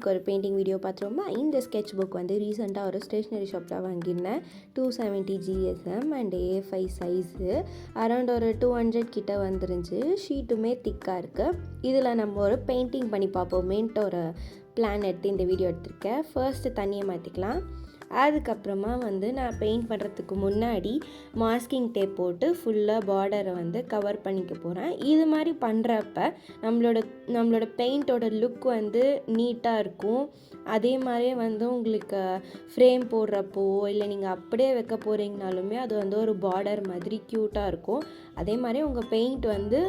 இன்றைக்கி ஒரு painting video பார்த்துருவோமா. இந்த ஸ்கெட்ச் புக் வந்து ரீசெண்டாக ஒரு ஸ்டேஷ்னரி ஷாப்பில் வாங்கியிருந்தேன். 270 GSM and A5 size around ஒரு 200 கிட்ட வந்துருந்துச்சு. ஷீட்டுமே திக்காக இருக்குது. இதில் நம்ம ஒரு பெயிண்டிங் பண்ணி பார்ப்போமேன்ட்டு ஒரு பிளான் எடுத்து இந்த வீடியோ எடுத்திருக்கேன். ஃபர்ஸ்ட்டு தண்ணியை மாற்றிக்கலாம். அதுக்கப்புறமா வந்து நான் பெயிண்ட் பண்ணுறதுக்கு முன்னாடி மாஸ்கிங் டேப் போட்டு ஃபுல்லாக பார்டரை வந்து கவர் பண்ணிக்க போகிறேன். இது மாதிரி பண்ணுறப்ப நம்மளோட பெயிண்டோட லுக் வந்து நீட்டாக இருக்கும். அதே மாதிரியே வந்து உங்களுக்கு ஃப்ரேம் போடுறப்போ இல்லை நீங்கள் அப்படியே வைக்க போகிறீங்கனாலுமே அது வந்து ஒரு பார்டர் மாதிரி க்யூட்டாக இருக்கும். அதே மாதிரி உங்கள் பெயிண்ட் வந்து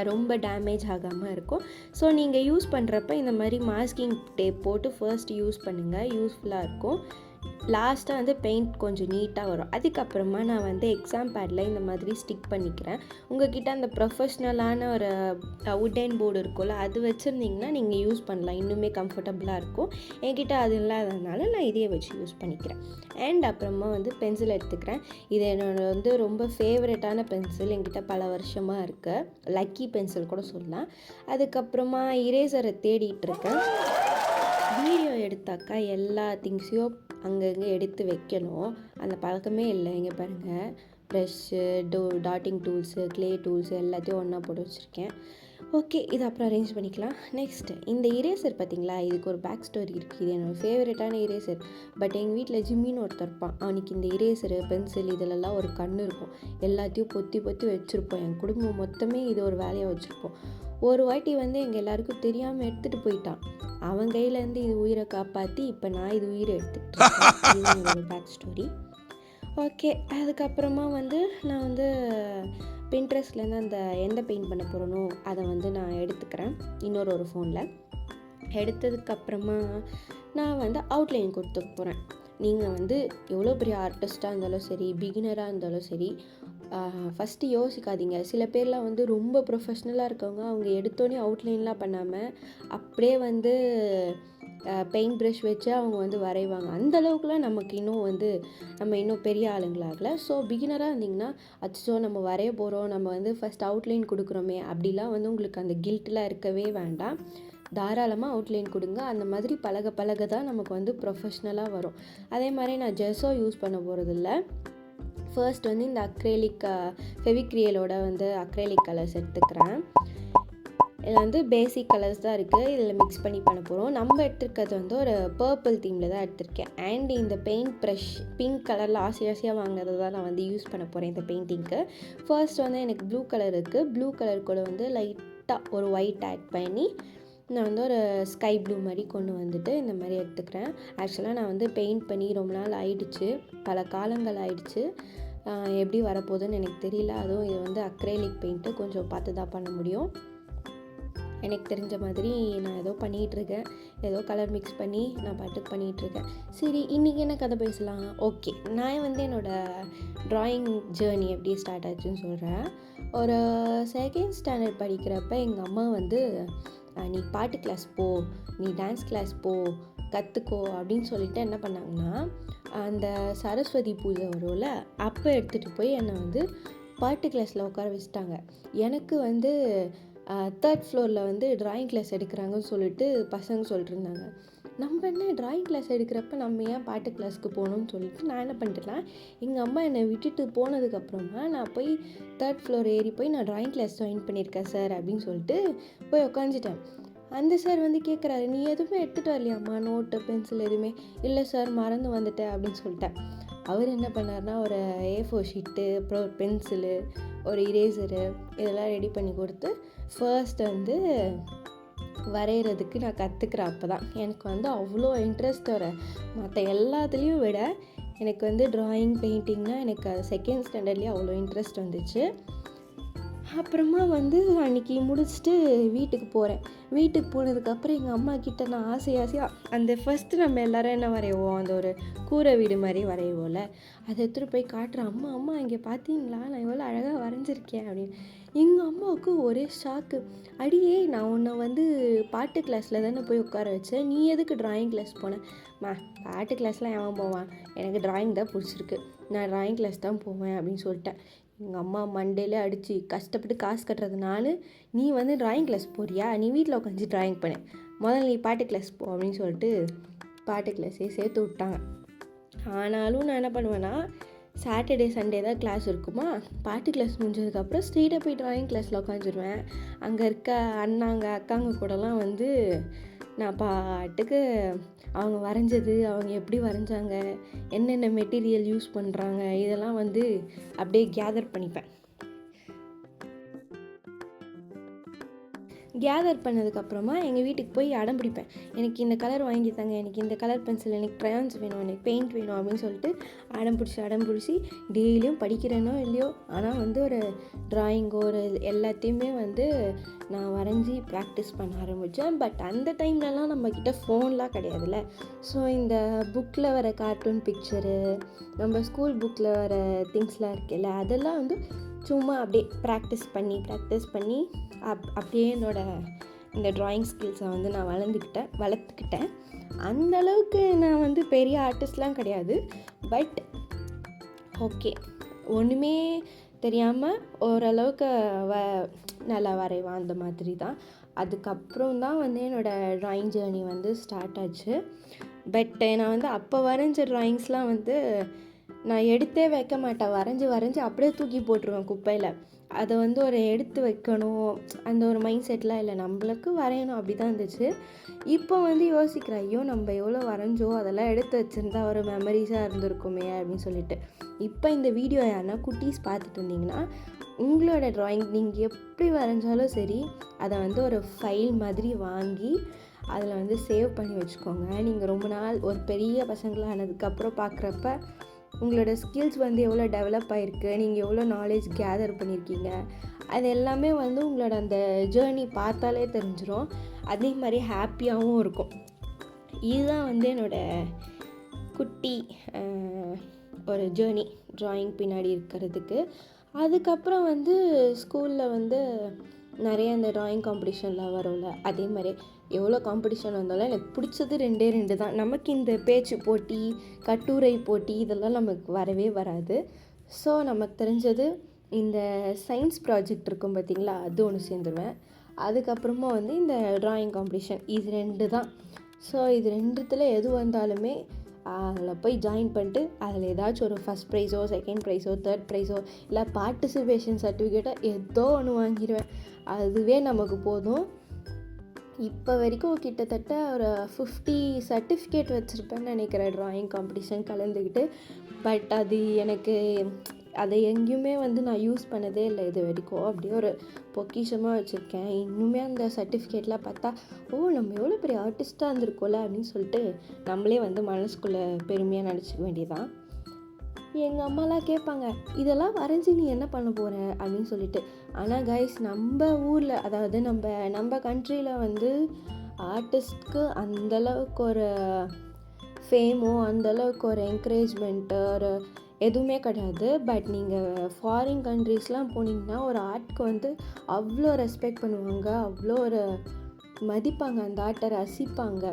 ரொம்ப டேமேஜ் ஆகாமல் இருக்கும். ஸோ நீங்கள் யூஸ் பண்ணுறப்ப இந்த மாதிரி மாஸ்கிங் டேப் போட்டு ஃபர்ஸ்ட் யூஸ் பண்ணுங்கள், யூஸ்ஃபுல்லாக இருக்கும். லாஸ்ட்டாக வந்து பெயிண்ட் கொஞ்சம் நீட்டாக வரும். அதுக்கப்புறமா நான் வந்து எக்ஸாம் பேடில் இந்த மாதிரி ஸ்டிக் பண்ணிக்கிறேன். உங்கள்கிட்ட அந்த ப்ரொஃபஷ்னலான ஒரு வுட்டன் போர்டு இருக்கும்ல, அது வச்சுருந்திங்கன்னா நீங்கள் யூஸ் பண்ணலாம், இன்னுமே கம்ஃபர்டபுளாக இருக்கும். என்கிட்ட அது இல்லாததுனால நான் இதையே வச்சு யூஸ் பண்ணிக்கிறேன். அண்ட் அப்புறமா வந்து பென்சில் எடுத்துக்கிறேன். இது என்னோட வந்து ரொம்ப ஃபேவரட்டான பென்சில், என்கிட்ட பல வருஷமாக இருக்குது. லக்கி பென்சில் கூட சொல்லலாம். அதுக்கப்புறமா இரேசரை தேடிட்டு இருக்கேன். வீடியோ எடுத்தாக்கா எல்லா திங்ஸையும் அங்கங்கே எடுத்து வைக்கணும், அந்த பழக்கமே இல்லை. இங்கே பாருங்கள், brush, dotting tools, clay tools எல்லாத்தையும் ஒன்றா போட்டு வச்சுருக்கேன். ஓகே, இது அப்புறம் அரேஞ்ச் பண்ணிக்கலாம். நெக்ஸ்ட்டு இந்த இரேசர் பார்த்திங்களா, இதுக்கு ஒரு பேக் ஸ்டோரி இருக்குது. இது என்னோடய ஃபேவரட்டான இரேசர். பட் எங்கள் வீட்டில் ஜிம்மின்னு ஒருத்தர் இருப்பான். அவனுக்கு இந்த இரேசரு, பென்சில் இதிலெல்லாம் ஒரு கண் இருக்கும். எல்லாத்தையும் பொத்தி வச்சுருப்போம். என் குடும்பம் மொத்தமே இது ஒரு வேலையாக வச்சுருப்போம். ஒரு வாட்டி வந்து எங்கள் எல்லாருக்கும் தெரியாமல் எடுத்துகிட்டு போயிட்டான். அவன் கையிலேருந்து இது உயிரை காப்பாற்றி இப்போ நான் இது உயிரை எடுத்துக்கிட்டேன். இது ஒரு பேக் ஸ்டோரி. ஓகே, அதுக்கப்புறமா வந்து நான் வந்து பின்ட்ரெஸ்ட்லேருந்து அந்த எந்த பெயிண்ட் பண்ண போகிறனோ அதை வந்து நான் எடுத்துக்கிறேன் இன்னொரு ஃபோனில். எடுத்ததுக்கப்புறமா நான் வந்து அவுட்லைன் கொடுத்துக்க போகிறேன். நீங்கள் வந்து எவ்வளோ பெரிய ஆர்டிஸ்ட்டாக இருந்தாலும் சரி, பிகினராக இருந்தாலும் சரி, ஃபஸ்ட்டு யோசிக்காதீங்க. சில பேர்லாம் வந்து ரொம்ப ப்ரொஃபஷ்னலாக இருக்கவங்க, அவங்க எடுத்தோடனே அவுட்லைன்லாம் பண்ணாமல் அப்படியே வந்து பெயிண்ட் ப்ரஷ் வச்சு அவங்க வந்து வரைவாங்க. அந்தளவுக்குலாம் நமக்கு நம்ம இன்னும் பெரிய ஆளுங்களாகல. ஸோ பிகினராக இருந்திங்கன்னா அச்சோ நம்ம வரைய போகிறோம், நம்ம வந்து ஃபஸ்ட் அவுட்லைன் கொடுக்குறோமே அப்படிலாம் வந்து உங்களுக்கு அந்த கில்ட்டெலாம் இருக்கவே வேண்டாம். தாராளமாக அவுட்லைன் கொடுங்க. அந்த மாதிரி பழக தான் நமக்கு வந்து ப்ரொஃபஷ்னலாக வரும். அதே மாதிரி நான் ஜெஸ்ஸோ யூஸ் பண்ண போகிறதில்ல. ஃபர்ஸ்ட் வந்து இந்த அக்ரேலிக் ஃபெவிக்ரியலோட வந்து அக்ரேலிக் கலர்ஸ் எடுத்துக்கிறேன். இதில் வந்து பேசிக் கலர்ஸ் தான் இருக்குது. இதில் மிக்ஸ் பண்ணி பண்ண போகிறோம். நம்ம எடுத்துருக்கிறது வந்து ஒரு பர்பிள் தீமில் தான் எடுத்திருக்கேன். அண்ட் இந்த பெயிண்ட் ப்ரஷ் பிங்க் கலரில் ஆசையாக வாங்கினது தான் நான் வந்து யூஸ் பண்ண போகிறேன் இந்த பெயிண்டிங்க்கு. ஃபர்ஸ்ட் வந்து எனக்கு ப்ளூ கலர் இருக்குது. ப்ளூ கலர் கூட வந்து லைட்டாக ஒரு ஒயிட் ஆட் பண்ணி நான் வந்து ஒரு ஸ்கை ப்ளூ மாதிரி கொண்டு வந்துட்டு இந்த மாதிரி எடுத்துக்கிறேன். ஆக்சுவலாக நான் வந்து பெயிண்ட் பண்ணி ரொம்ப நாள் ஆயிடுச்சு, பல காலங்கள் ஆயிடுச்சு. எப்படி வரப்போகுதுன்னு எனக்கு தெரியல. அதுவும் இது வந்து அக்ரேலிக் பெயிண்ட்டு, கொஞ்சம் பார்த்து தான் பண்ண முடியும். எனக்கு தெரிஞ்ச மாதிரி நான் ஏதோ பண்ணிகிட்ருக்கேன், ஏதோ கலர் மிக்ஸ் பண்ணி நான் பாட்டுக்கு பண்ணிகிட்ருக்கேன். சரி, இன்றைக்கி என்ன கதை பேசலாம்? ஓகே, நான் வந்து என்னோடய ட்ராயிங் ஜேர்னி எப்படி ஸ்டார்ட் ஆச்சுன்னு சொல்கிறேன். ஒரு செகண்ட் ஸ்டாண்டர்ட் படிக்கிறப்ப எங்கள் அம்மா வந்து நீ பாட்டு கிளாஸ் போ, நீ டான்ஸ் கிளாஸ் போ, கற்றுக்கோ அப்படின்னு சொல்லிட்டு என்ன பண்ணாங்கன்னா, அந்த சரஸ்வதி பூஜை வரும்ல, அப்போ எடுத்துகிட்டு போய் என்னை வந்து பாட்டு கிளாஸில் உட்கார வச்சுட்டாங்க. எனக்கு வந்து 3rd ஃப்ளோரில் வந்து ட்ராயிங் கிளாஸ் எடுக்கிறாங்கன்னு சொல்லிட்டு பசங்க சொல்லிட்டு இருந்தாங்க. நம்ம என்ன ட்ராயிங் கிளாஸ் எடுக்கிறப்ப நம்ம ஏன் பாட்டு கிளாஸ்க்கு போகணும்னு சொல்லிட்டு நான் என்ன பண்ணிட்டேன்னா, எங்கள் அம்மா என்னை விட்டுட்டு போனதுக்கப்புறமா நான் போய் 3rd ஃப்ளோர் ஏறி போய் நான் ட்ராயிங் கிளாஸ் ஜாயின் பண்ணியிருக்கேன் சார் அப்படின்னு சொல்லிட்டு போய் உட்காந்துட்டேன். அந்த சார் வந்து கேட்குறாரு, நீ எதுவுமே எடுத்துகிட்டு வரலையாம்மா, நோட்டு பென்சில் எதுவுமே? இல்லை சார், மறந்து வந்துட்டேன் அப்படின்னு சொல்லிட்டேன். அவர் என்ன பண்ணார்னா, ஒரு A4 ஷீட்டு, அப்புறம் ஒரு பென்சிலு, ஒரு இரேசரு இதெல்லாம் ரெடி பண்ணி கொடுத்து ஃபர்ஸ்ட் வந்து வரைகிறதுக்கு நான் கற்றுக்கிறேன். அப்போ தான் எனக்கு வந்து அவ்வளோ இன்ட்ரெஸ்ட் மற்ற எல்லாத்துலேயும் விட எனக்கு வந்து ட்ராயிங் பெயிண்டிங்னால் எனக்கு செகண்ட் ஸ்டாண்டர்ட்லேயே அவ்வளோ இன்ட்ரெஸ்ட் வந்துச்சு. அப்புறமா வந்து அன்றைக்கி முடிச்சுட்டு வீட்டுக்கு போகிறேன். வீட்டுக்கு போனதுக்கப்புறம் எங்கள் அம்மா கிட்டே நான் ஆசையாக அந்த ஃபஸ்ட்டு நம்ம எல்லோரும் என்ன வரைவோம், அந்த ஒரு கூரை வீடு மாதிரி வரைவோம்ல, அதை எடுத்துகிட்டு போய் காட்டுறேன். அம்மா இங்கே பார்த்தீங்களா, நான் எவ்வளோ அழகாக வரைஞ்சிருக்கேன் அப்படின்னு. எங்கள் அம்மாவுக்கு ஒரே ஷாக்கு. அடியே, நான் உன்னை வந்து பாட்டு கிளாஸில் தானே போய் உட்கார வச்சேன், நீ எதுக்கு ட்ராயிங் கிளாஸ் போனேன்? பாட்டு கிளாஸ்லாம் எவன் போவான், எனக்கு ட்ராயிங் தான் பிடிச்சிருக்கு, நான் ட்ராயிங் கிளாஸ் தான் போவேன் அப்படின்னு சொல்லிட்டேன். எங்கள் அம்மா மண்டையிலே அடித்து கஷ்டப்பட்டு காசு கட்டுறதுனால நீ வந்து ட்ராயிங் கிளாஸ் போறியா, நீ வீட்டில் உட்காந்து ட்ராயிங் பண்ணு முதல்ல நீ பாட்டு கிளாஸ் போ அப்படின்னு சொல்லிட்டு பாட்டு கிளாஸே சேர்த்து விட்டாங்க. ஆனாலும் நான் என்ன பண்ணுவேன்னா, சாட்டர்டே சண்டே தான் கிளாஸ் இருக்குமா, பாட்டு கிளாஸ் முடிஞ்சதுக்கப்புறம் ஸ்ட்ரெயிட்டாக போய் ட்ராயிங் கிளாஸில் உட்காந்துருவேன். அங்கே இருக்க அண்ணாங்க அக்காங்க கூடலாம் வந்து நான் பாட்டுக்கு அவங்க வரைஞ்சது, அவங்க எப்படி வரைஞ்சாங்க, என்னென்ன மெட்டீரியல் யூஸ் பண்ணுறாங்க, இதெல்லாம் வந்து அப்படியே கேதர் பண்ணிப்பேன். கேதர் பண்ணதுக்கப்புறமா எங்கள் வீட்டுக்கு போய் அடம் பிடிப்பேன். எனக்கு இந்த கலர் வாங்கி தாங்க, எனக்கு இந்த கலர் பென்சில், எனக்கு க்ரையான்ஸ் வேணும், எனக்கு பெயிண்ட் வேணும் அப்படின்னு சொல்லிட்டு அடம் பிடிச்சி டெய்லியும் படிக்கிறேனோ இல்லையோ, ஆனால் வந்து ஒரு ட்ராயிங்கோ ஒரு எல்லாத்தையுமே வந்து நான் வரைஞ்சி ப்ராக்டிஸ் பண்ண ஆரம்பித்தேன். பட் அந்த டைம்லலாம் நம்மக்கிட்ட ஃபோன்லாம் கிடையாதுல்ல. ஸோ இந்த புக்கில் வர கார்ட்டூன் பிக்சரு, நம்ம ஸ்கூல் புக்கில் வர திங்ஸ்லாம் இருக்குல்ல, அதெல்லாம் வந்து சும்மா அப்படியே ப்ராக்டிஸ் பண்ணி அப்படியே இந்த ட்ராயிங் ஸ்கில்ஸை வந்து நான் வளர்த்துக்கிட்டேன். அந்தளவுக்கு நான் வந்து பெரிய ஆர்டிஸ்ட்லாம் கிடையாது. பட் ஓகே, ஒன்றுமே தெரியாமல் ஓரளவுக்கு நல்லா வரைவேன், அந்த மாதிரி தான். அதுக்கப்புறம் தான் வந்து என்னோடய ட்ராயிங் ஜேர்னி வந்து ஸ்டார்ட் ஆச்சு. பட் நான் வந்து அப்போ வரைஞ்ச ட்ராயிங்ஸ்லாம் வந்து நான் எடுத்தே வைக்க மாட்டேன். வரைஞ்சி அப்படியே தூக்கி போட்டுருவேன் குப்பையில். அதை வந்து ஒரு எடுத்து வைக்கணும் அந்த ஒரு மைண்ட் செட்லாம் இல்லை, நம்மளுக்கு வரையணும் அப்படி தான் இருந்துச்சு. இப்போ வந்து யோசிக்கிறேன், ஐயோ நம்ம எவ்வளோ வரைஞ்சோம், அதெல்லாம் எடுத்து வச்சுருந்தா ஒரு மெமரிஸாக இருந்திருக்குமே அப்படின்னு சொல்லிட்டு. இப்போ இந்த வீடியோ யாருன்னா குட்டீஸ் பார்த்துட்டு இருந்தீங்கன்னா, உங்களோட ட்ராயிங் நீங்கள் எப்படி வரைஞ்சாலும் சரி, அதை வந்து ஒரு ஃபைல் மாதிரி வாங்கி அதில் வந்து சேவ் பண்ணி வச்சுக்கோங்க. நீங்கள் ரொம்ப நாள் ஒரு பெரிய பசங்களாக ஆனதுக்கப்புறம் பார்க்குறப்ப உங்களோட ஸ்கில்ஸ் வந்து எவ்வளோ டெவலப் ஆகிருக்கு, நீங்கள் எவ்வளோ நாலேஜ் கேதர் பண்ணியிருக்கீங்க, அது எல்லாமே வந்து உங்களோட அந்த ஜேர்னி பார்த்தாலே தெரிஞ்சிடும். அதே மாதிரி ஹாப்பியாகவும் இருக்கும். இதுதான் வந்து என்னோடய குட்டி ஒரு ஜேர்னி ட்ராயிங் பின்னாடி இருக்கிறதுக்கு. அதுக்கப்புறம் வந்து ஸ்கூலில் வந்து நிறைய இந்த ட்ராயிங் காம்படிஷன்லாம் வரும்ல, அதே மாதிரி எவ்வளோ காம்படிஷன் வந்தாலும் எனக்கு பிடிச்சது 2 தான். நமக்கு இந்த பேச்சு போட்டி, கட்டுரை போட்டி இதெல்லாம் நமக்கு வரவே வராது. ஸோ நமக்கு தெரிஞ்சது இந்த சயின்ஸ் ப்ராஜெக்ட் இருக்கும் பார்த்திங்களா, அது ஒன்று சேர்ந்துருவேன். அதுக்கப்புறமா வந்து இந்த ட்ராயிங் காம்படிஷன், இது 2 தான். ஸோ இது 2த்தில் எது வந்தாலுமே அதில் போய் ஜாயின் பண்ணிட்டு அதில் ஏதாச்சும் ஒரு ஃபஸ்ட் ப்ரைஸோ, செகண்ட் ப்ரைஸோ, தேர்ட் ப்ரைஸோ, இல்லை பார்ட்டிசிபேஷன் சர்டிஃபிகேட்டோ ஏதோ ஒன்று வாங்கிடுவேன். அதுவே நமக்கு போதும். இப்போ வரைக்கும் கிட்டத்தட்ட ஒரு 50 சர்டிஃபிகேட் வச்சுருப்பேன்னு நினைக்கிறேன் ட்ராயிங் காம்படிஷன் கலந்துக்கிட்டு. பட் அது எனக்கு அதை எங்கேயுமே வந்து நான் யூஸ் பண்ணதே இல்லை இது வரைக்கும். அப்படியே ஒரு பொக்கிஷமாக வச்சுருக்கேன். இன்னுமே அந்த சர்டிஃபிகேட்லாம் பார்த்தா, ஓ நம்ம எவ்வளோ பெரிய ஆர்டிஸ்ட்டாக இருந்திருக்கோம்ல அப்படின்னு சொல்லிட்டு நம்மளே வந்து மனசுக்குள்ளே பெருமையாக நினச்சிக்க வேண்டியதான். எங்கள் அம்மாலாம் கேட்பாங்க, இதெல்லாம் வரைஞ்சி நீ என்ன பண்ண போகிற அப்படின்னு சொல்லிட்டு. ஆனால் கைஸ், நம்ம ஊரில், அதாவது நம்ம கண்ட்ரியில் வந்து ஆர்டிஸ்ட்க்கு அந்தளவுக்கு ஒரு ஃபேமோ, அந்தளவுக்கு ஒரு என்கரேஜ்மெண்ட்டு ஒரு எதுவுமே கிடையாது. பட் நீங்கள் ஃபாரின் கண்ட்ரீஸ்லாம் போனீங்கன்னா ஒரு ஆர்ட்க்கு வந்து அவ்வளோ ரெஸ்பெக்ட் பண்ணுவாங்க, அவ்வளோ ஒரு மதிப்பாங்க, அந்த ஆர்ட்டை ரசிப்பாங்க.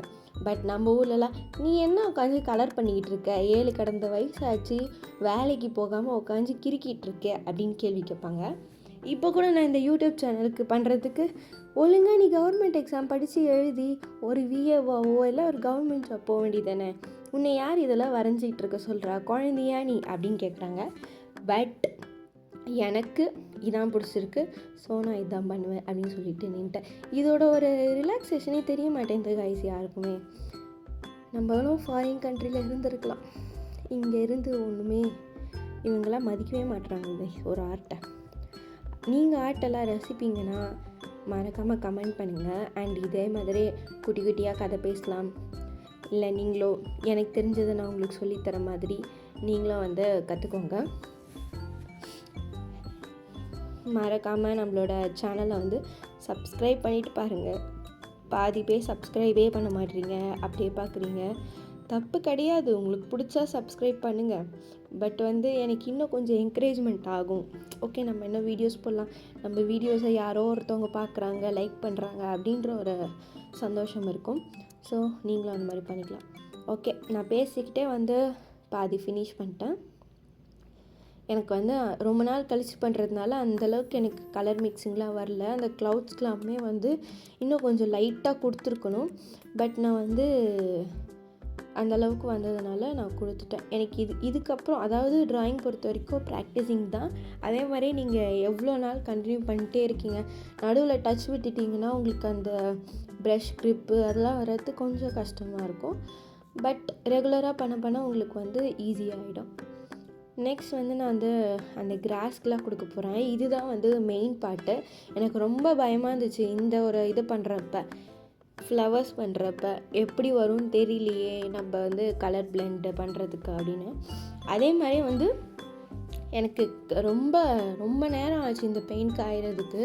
பட் நம்ம ஊர்லலாம் நீ என்ன உட்காந்து கலர் பண்ணிக்கிட்டு இருக்க, 7 கடந்த வயசாச்சு, வேலைக்கு போகாமல் உட்காந்து கிறுக்கிட்டு இருக்க அப்படின்னு கேள்வி கேட்பாங்க. இப்போ கூட நான் இந்த யூடியூப் சேனலுக்கு பண்ணுறதுக்கு ஒழுங்காக நீ கவர்மெண்ட் எக்ஸாம் படித்து எழுதி ஒரு விஏஓவோ இல்லை ஒரு கவர்மெண்ட் ஜாப் போக வேண்டியதானே, உன்னை யார் இதெல்லாம் வரைஞ்சிக்கிட்டு இருக்க சொல்கிறா, குழந்தையா நீ அப்படின்னு கேட்குறாங்க. பட் எனக்கு இதான் பிடிச்சிருக்கு, ஸோ நான் இதான் பண்ணுவேன் அப்படின்னு சொல்லிட்டு நின்ட்டேன். இதோட ஒரு ரிலாக்ஸேஷனே தெரிய மாட்டேங்குது கைஸ் யாருக்குமே. நம்மளும் ஃபாரின் கண்ட்ரியில் இருந்திருக்கலாம், இங்கே இருந்து ஒன்றுமே இவங்கெல்லாம் மதிக்கவே மாட்டுறாங்க ஒரு ஆர்ட்டை. நீங்கள் ஆர்ட்டெல்லாம் ரசிப்பீங்கன்னா மறக்காமல் கமெண்ட் பண்ணுங்கள். அண்ட் இதே மாதிரி குட்டி குட்டியாக கதை பேசலாம், இல்லை நீங்களோ எனக்கு தெரிஞ்சதை நான் உங்களுக்கு சொல்லித்தர மாதிரி நீங்களும் வந்து கற்றுக்கோங்க. மறக்காமல் நம்மளோட சேனலை வந்து சப்ஸ்கிரைப் பண்ணிவிட்டு பாருங்கள். பாதி பேர் சப்ஸ்கிரைபே பண்ண மாட்டீங்க, அப்படியே பார்க்குறீங்க. தப்பு கிடையாது, உங்களுக்கு பிடிச்சா சப்ஸ்கிரைப் பண்ணுங்கள். பட் வந்து எனக்கு இன்னும் கொஞ்சம் என்கரேஜ்மெண்ட் ஆகும். ஓகே, நம்ம என்ன வீடியோஸ் போடலாம், நம்ம வீடியோஸை யாரோ ஒருத்தவங்க பார்க்குறாங்க, லைக் பண்ணுறாங்க அப்படின்ற ஒரு சந்தோஷம் இருக்கும். ஸோ நீங்களும் அந்த மாதிரி பண்ணிக்கலாம். ஓகே, நான் பேசிக்கிட்டே வந்து பாதி ஃபினிஷ் பண்ணிட்டேன். எனக்கு வந்து ரொம்ப நாள் கழித்து பண்ணுறதுனால அந்தளவுக்கு எனக்கு கலர் மிக்சிங்லாம் வரல. அந்த க்ளவுட்ஸ்க்கெலாமே வந்து இன்னும் கொஞ்சம் லைட்டாக கொடுத்துருக்கணும். பட் நான் வந்து அந்தளவுக்கு வந்ததுனால நான் கொடுத்துட்டேன். எனக்கு இதுக்கப்புறம் அதாவது ட்ராயிங் பொறுத்த வரைக்கும் ப்ராக்டிஸிங் தான். அதே மாதிரி நீங்கள் எவ்வளோ நாள் கண்டினியூ பண்ணிட்டே இருக்கீங்க, நடுவில் டச் விட்டுட்டிங்கன்னா உங்களுக்கு அந்த ப்ரஷ் க்ரிப்பு அதெல்லாம் வர்றது கொஞ்சம் கஷ்டமாக இருக்கும். பட் ரெகுலராக பண்ண உங்களுக்கு வந்து ஈஸியாகிடும். நெக்ஸ்ட் வந்து நான் வந்து அந்த கிராஸ்க்கெலாம் கொடுக்க போகிறேன். இதுதான் வந்து மெயின் பார்ட்டு. எனக்கு ரொம்ப பயமாக இருந்துச்சு இந்த ஒரு இது பண்ணுறப்ப, ஃப்ளவர்ஸ் பண்ணுறப்ப எப்படி வரும்னு தெரியலையே நம்ம வந்து கலர் பிளெண்ட் பண்ணுறதுக்கு அப்படின்னு. அதே மாதிரி வந்து எனக்கு ரொம்ப ரொம்ப நேரம் ஆச்சு இந்த பெயிண்ட் காயறதுக்கு.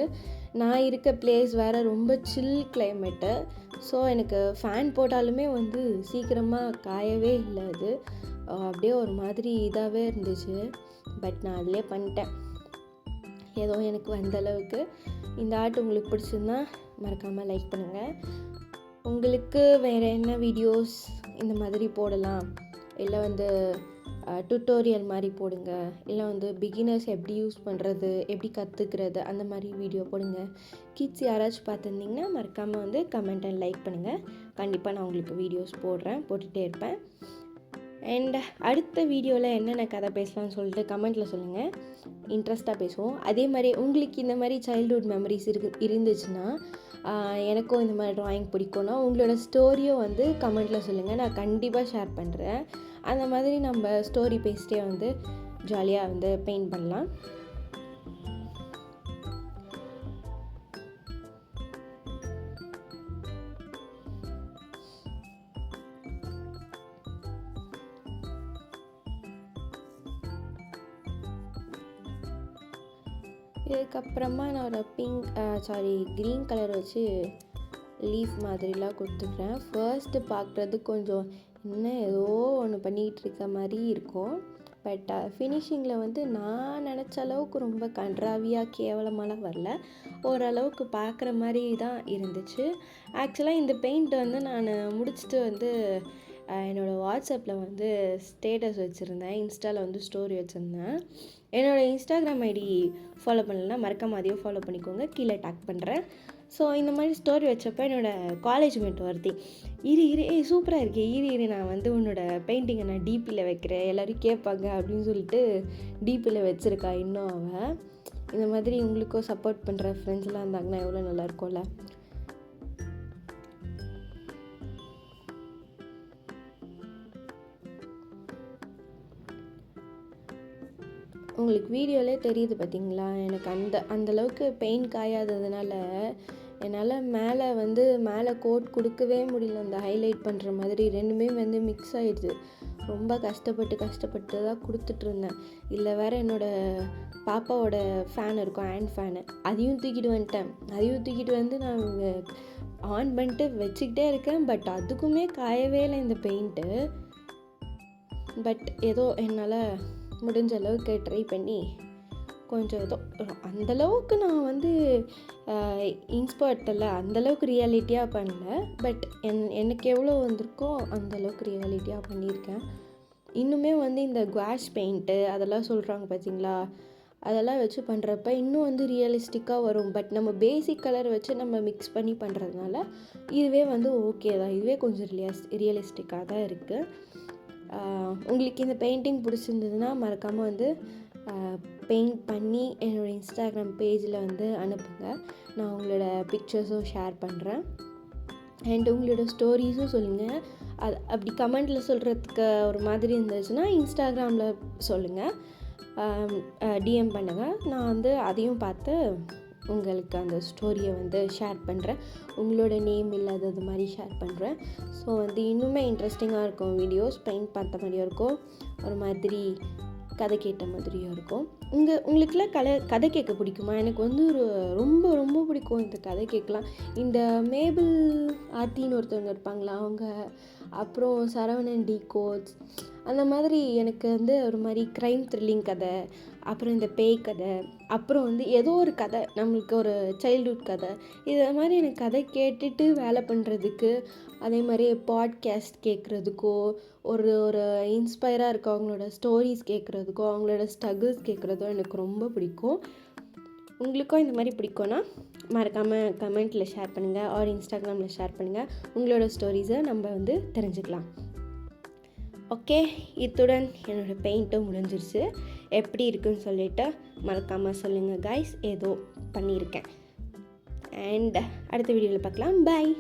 நான் இருக்க பிளேஸ் வேறு ரொம்ப சில் கிளைமேட்டு. ஸோ எனக்கு ஃபேன் போட்டாலுமே வந்து சீக்கிரமாக காயவே இல்லை. அது அப்படியே ஒரு மாதிரி இதாகவே இருந்துச்சு. பட் நான் அதிலே பண்ணிட்டேன் ஏதோ எனக்கு வந்தளவுக்கு. இந்த ஆர்ட் உங்களுக்கு பிடிச்சிருந்தா மறக்காமல் லைக் பண்ணுங்கள். உங்களுக்கு வேறு என்ன வீடியோஸ் இந்த மாதிரி போடலாம், இல்லை வந்து டுட்டோரியல் மாதிரி போடுங்க, இல்லை வந்து பிகினர்ஸ் எப்படி யூஸ் பண்ணுறது, எப்படி கற்றுக்கிறது அந்த மாதிரி வீடியோ போடுங்க. கிட்ஸ் யாராச்சும் பார்த்துருந்தீங்கன்னா மறக்காமல் வந்து கமெண்ட் அண்ட் லைக் பண்ணுங்கள். கண்டிப்பாக நான் உங்களுக்கு வீடியோஸ் போட்டுகிட்டே இருப்பேன். அண்ட் அடுத்த வீடியோவில் என்னென்ன கதை பேசலாம்னு சொல்லிட்டு கமெண்ட்டில் சொல்லுங்கள். இன்ட்ரெஸ்ட்டாக பேசுவோம். அதே மாதிரி உங்களுக்கு இந்த மாதிரி சைல்ட்ஹுட் மெமரிஸ் இருந்துச்சுன்னா, எனக்கும் இந்த மாதிரி ட்ராயிங் பிடிக்கும்னா உங்களோட ஸ்டோரியும் வந்து கமெண்ட்டில் சொல்லுங்கள். நான் கண்டிப்பாக ஷேர் பண்ணுறேன். அந்த மாதிரி நம்ம ஸ்டோரி பேசிட்டே வந்து ஜாலியாக வந்து பெயிண்ட் பண்ணலாம். இதுக்கப்புறமா நான் ஒரு க்ரீன் கலர் வச்சு லீஃப் மாதிரிலாம் கொடுத்துக்கிறேன். ஃபர்ஸ்ட்டு பார்க்குறது கொஞ்சம் இன்னும் ஏதோ ஒன்று பண்ணிகிட்டு இருக்க மாதிரி இருக்கும். பட் ஃபினிஷிங்கில் வந்து நான் நினச்ச அளவுக்கு ரொம்ப கன்றாவியாக கேவலமாலாம் வரல. ஓரளவுக்கு பார்க்குற மாதிரி தான் இருந்துச்சு. ஆக்சுவலாக இந்த பெயிண்ட் வந்து நான் முடிச்சுட்டு வந்து என்னோடய வாட்ஸ்அப்பில் வந்து ஸ்டேட்டஸ் வச்சுருந்தேன், இன்ஸ்டாவில் வந்து ஸ்டோரி வச்சுருந்தேன். என்னோடய இன்ஸ்டாகிராம் ஐடி ஃபாலோ பண்ணலைன்னா மறக்காம அதையும் ஃபாலோ பண்ணிக்கோங்க, கீழே டேக் பண்ணுறேன். ஸோ இந்த மாதிரி ஸ்டோரி வச்சப்போ என்னோடய காலேஜ் மேட் ஒருத்தி இரு சூப்பராக இருக்கே, இரு நான் வந்து உன்னோட பெயிண்டிங்கை நான் டிபியில் வைக்கிறேன், எல்லோரும் கேட்பாங்க அப்படின்னு சொல்லிட்டு டிபியில் வச்சுருக்கா. இன்னும் அவள் இந்த மாதிரி உங்களுக்கும் சப்போர்ட் பண்ணுற ஃப்ரெண்ட்ஸ்லாம் இருந்தாங்கன்னா எவ்வளோ நல்லாயிருக்கும்ல. உங்களுக்கு வீடியோவிலே தெரியுது பார்த்தீங்களா, எனக்கு அந்தளவுக்கு பெயிண்ட் காயாததுனால என்னால் மேலே கோட் கொடுக்கவே முடியல. அந்த ஹைலைட் பண்ணுற மாதிரி ரெண்டுமே வந்து மிக்ஸ் ஆகிடுது. ரொம்ப கஷ்டப்பட்டு தான் கொடுத்துட்ருந்தேன். இல்லை வேறு என்னோடய பாப்பாவோட ஃபேன் இருக்கும், ஹேண்ட் ஃபேனு, அதையும் தூக்கிட்டு வந்து நான் ஆன் பண்ணிட்டு வச்சுக்கிட்டே இருக்கேன். பட் அதுக்குமே காயவே இல்லை இந்த பெயிண்ட்டு. பட் ஏதோ என்னால் முடிஞ்ச அளவுக்கு ட்ரை பண்ணி கொஞ்சம் ஏதோ அந்தளவுக்கு நான் வந்து இன்ஸ்பர்ட் இல்லை, அந்தளவுக்கு ரியாலிட்டியாக பண்ணல. பட் எனக்கு எவ்வளோ வந்திருக்கோ அந்தளவுக்கு ரியாலிட்டியாக பண்ணியிருக்கேன். இன்னுமே வந்து இந்த குவாஷ் பெயிண்ட்டு அதெல்லாம் சொல்கிறாங்க பார்த்தீங்களா, அதெல்லாம் வச்சு பண்ணுறப்ப இன்னும் வந்து ரியலிஸ்டிக்காக வரும். பட் நம்ம பேசிக் கலர் வச்சு நம்ம மிக்ஸ் பண்ணி பண்ணுறதுனால இதுவே வந்து ஓகே தான், இதுவே கொஞ்சம் ரியலிஸ்டிக்காக தான் இருக்குது. உங்களுக்கு இந்த பெயிண்டிங் பிடிச்சிருந்ததுன்னா மறக்காமல் வந்து பெயிண்ட் பண்ணி என்னோடய இன்ஸ்டாகிராம் பேஜில் வந்து அனுப்புங்க. நான் உங்களோட பிக்சர்ஸும் ஷேர் பண்ணுறேன். அண்ட் உங்களோட ஸ்டோரிஸும் சொல்லுங்கள். அப்படி கமெண்டில் சொல்கிறதுக்கு ஒரு மாதிரி இருந்துச்சுன்னா இன்ஸ்டாகிராமில் சொல்லுங்கள், டிஎம் பண்ணுங்கள். நான் வந்து அதையும் பார்த்து உங்களுக்கு அந்த ஸ்டோரியை வந்து ஷேர் பண்ணுறேன். உங்களோட நேம் இல்லாதது மாதிரி ஷேர் பண்ணுறேன். ஸோ வந்து இன்னுமே இன்ட்ரெஸ்டிங்காக இருக்கும் வீடியோஸ். பெயிண்ட் பார்த்த மாதிரியும் இருக்கும், ஒரு மாதிரி கதை கேட்ட மாதிரியும் இருக்கும். உங்களுக்குலாம் கதை கேட்க பிடிக்குமா? எனக்கு வந்து ரொம்ப ரொம்ப பிடிக்கும் இந்த கதை கேட்கலாம். இந்த மேபிள் ஆர்த்தின்னு ஒருத்தவங்க இருப்பாங்களா அவங்க, அப்புறம் சரவணன் டி கோட்ஸ், அந்த மாதிரி எனக்கு வந்து ஒரு மாதிரி க்ரைம் த்ரில்லிங் கதை, அப்புறம் இந்த பேய் கதை, அப்புறம் வந்து ஏதோ ஒரு கதை, நம்மளுக்கு ஒரு சைல்ட்ஹுட் கதை, இதை மாதிரி எனக்கு கதை கேட்டுட்டு வேலை பண்ணுறதுக்கு, அதே மாதிரி பாட்காஸ்ட் கேட்குறதுக்கோ, ஒரு ஒரு இன்ஸ்பயராக இருக்க அவங்களோட ஸ்டோரிஸ் கேட்குறதுக்கோ, அவங்களோட ஸ்ட்ரகிள்ஸ் கேட்குறதோ எனக்கு ரொம்ப பிடிக்கும். உங்களுக்கும் இந்த மாதிரி பிடிக்கும்னா மறக்காமல் கமெண்ட்டில் ஷேர் பண்ணுங்கள், ஆர் இன்ஸ்டாகிராமில் ஷேர் பண்ணுங்கள். உங்களோட ஸ்டோரிஸை நம்ம வந்து தெரிஞ்சுக்கலாம். ஓகே, இத்துடன் என்னோடய பெயிண்ட்டும் முடிஞ்சிருச்சு. எப்படி இருக்குன்னு சொல்லிவிட்டு மறக்காமல் சொல்லுங்கள் கைஸ். ஏதோ பண்ணியிருக்கேன். அண்ட் அடுத்த வீடியோவில் பார்க்கலாம். பை.